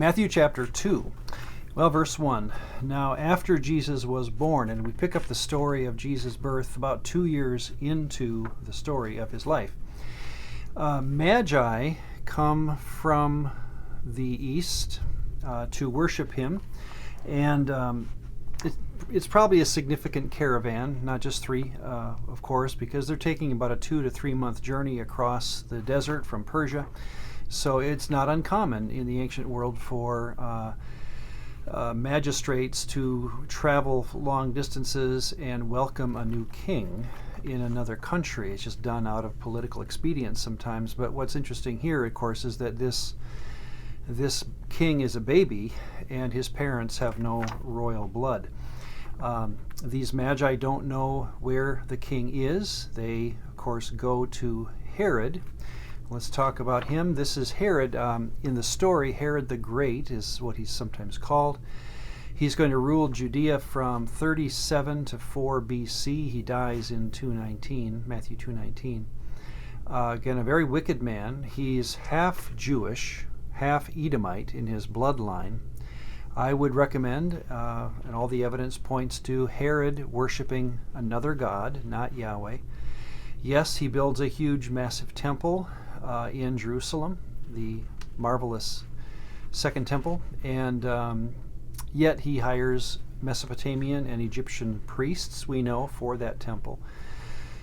Matthew chapter 2. Well, verse 1. Now, after Jesus was born, and we pick up the story of Jesus' birth about 2 years into the story of his life. Magi come from the east to worship him, and it's probably a significant caravan, not just three, of course, because they're taking about a 2 to 3 month journey across the desert from Persia. So it's not uncommon in the ancient world for magistrates to travel long distances and welcome a new king in another country. It's just done out of political expedience sometimes. But what's interesting here, of course, is that this king is a baby and his parents have no royal blood. These magi don't know where the king is. They, of course, go to Herod. Let's talk about him. This is Herod. In the story, Herod the Great is what he's sometimes called. He's going to rule Judea from 37 to 4 BC. He dies in 219, Matthew 2:19. Again, a very wicked man. He's half Jewish, half Edomite in his bloodline. I would recommend, and all the evidence points to Herod worshiping another god, not Yahweh. Yes, he builds a huge, massive temple in Jerusalem, the marvelous Second Temple, and yet he hires Mesopotamian and Egyptian priests, we know, for that temple.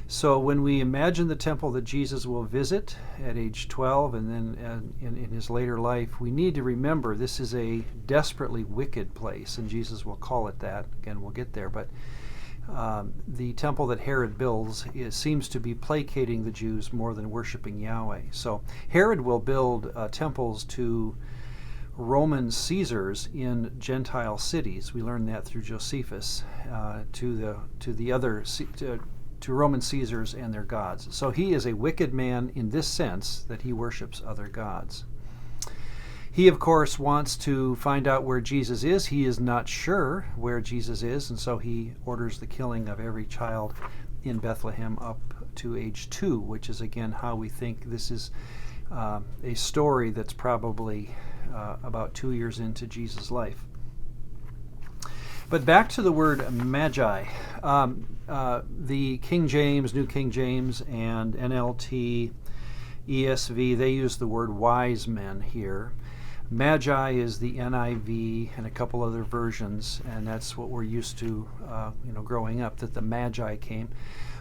So when we imagine the temple that Jesus will visit at age 12 and then in his later life, we need to remember this is a desperately wicked place, and Jesus will call it that. Again, we'll get there, but the temple that Herod builds seems to be placating the Jews more than worshiping Yahweh. So Herod will build temples to Roman Caesars in Gentile cities. We learn that through Josephus, to Roman Caesars and their gods. So he is a wicked man in this sense that he worships other gods. He, of course, wants to find out where Jesus is. He is not sure where Jesus is, and so he orders the killing of every child in Bethlehem up to age 2, which is, again, how we think this is a story that's probably about 2 years into Jesus' life. But back to the word magi. The King James, New King James, and NLT, ESV, they use the word wise men here. Magi is the NIV and a couple other versions, and that's what we're used to growing up, that the Magi came.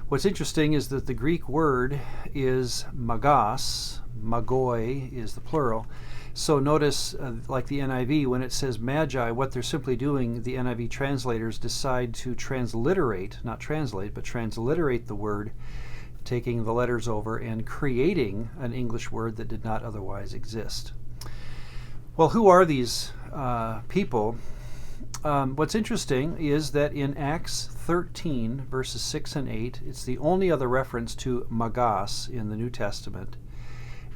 What's interesting is that the Greek word is magos, magoi is the plural. So notice, like the NIV, when it says magi, what they're simply doing, the NIV translators decide to transliterate, not translate, but transliterate the word, taking the letters over and creating an English word that did not otherwise exist. Well, who are these people? What's interesting is that in Acts 13, verses 6 and 8, it's the only other reference to magos in the New Testament.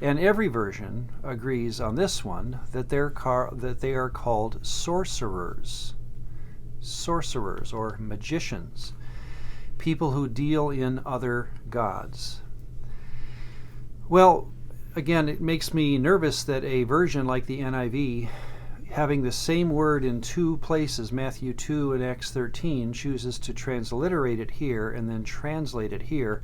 And every version agrees on this one that they are called sorcerers or magicians, people who deal in other gods. Well, again, it makes me nervous that a version like the NIV, having the same word in 2 places, Matthew 2 and Acts 13, chooses to transliterate it here and then translate it here,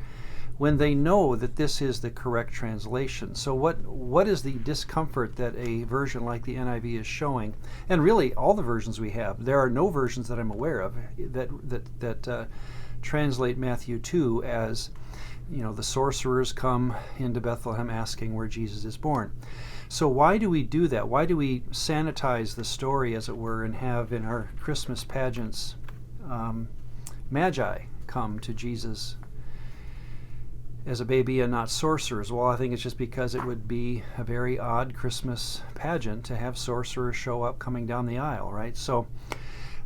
when they know that this is the correct translation. So what is the discomfort that a version like the NIV is showing? And really, all the versions we have, there are no versions that I'm aware of that translate Matthew 2 as, the sorcerers come into Bethlehem asking where Jesus is born. So why do we do that? Why do we sanitize the story, as it were, and have in our Christmas pageants magi come to Jesus as a baby and not sorcerers? Well, I think it's just because it would be a very odd Christmas pageant to have sorcerers show up coming down the aisle, right? So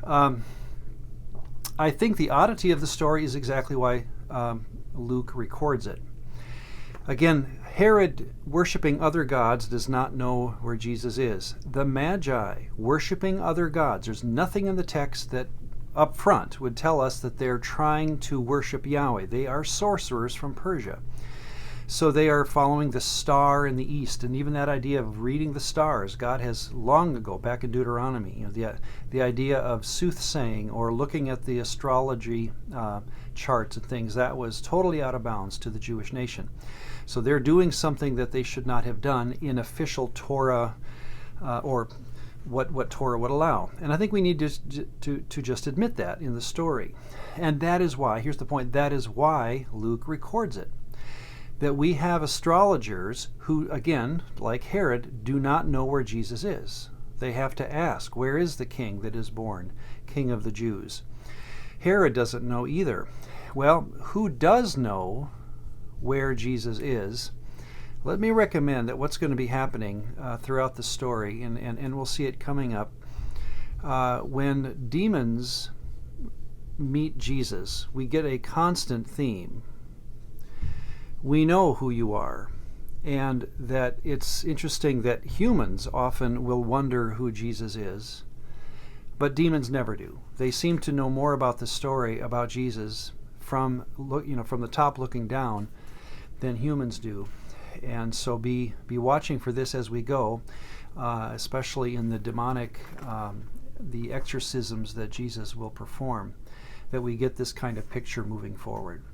I think the oddity of the story is exactly why Luke records it. Again, Herod worshiping other gods does not know where Jesus is. The Magi worshiping other gods, there's nothing in the text that up front would tell us that they're trying to worship Yahweh. They are sorcerers from Persia. So they are following the star in the east, and even that idea of reading the stars, God has long ago, back in Deuteronomy, the idea of soothsaying or looking at the astrology charts and things, that was totally out of bounds to the Jewish nation. So they're doing something that they should not have done in official Torah or what Torah would allow. And I think we need to just admit that in the story. And that is why, here's the point, that is why Luke records it. That we have astrologers who, again, like Herod, do not know where Jesus is. They have to ask, where is the king that is born, King of the Jews? Herod doesn't know either. Well, who does know where Jesus is? Let me recommend that what's going to be happening throughout the story, and we'll see it coming up, when demons meet Jesus, we get a constant theme. We know who you are, and that it's interesting that humans often will wonder who Jesus is, but demons never do. They seem to know more about the story about Jesus from the top looking down than humans do. And so be watching for this as we go, especially in the demonic, the exorcisms that Jesus will perform, that we get this kind of picture moving forward.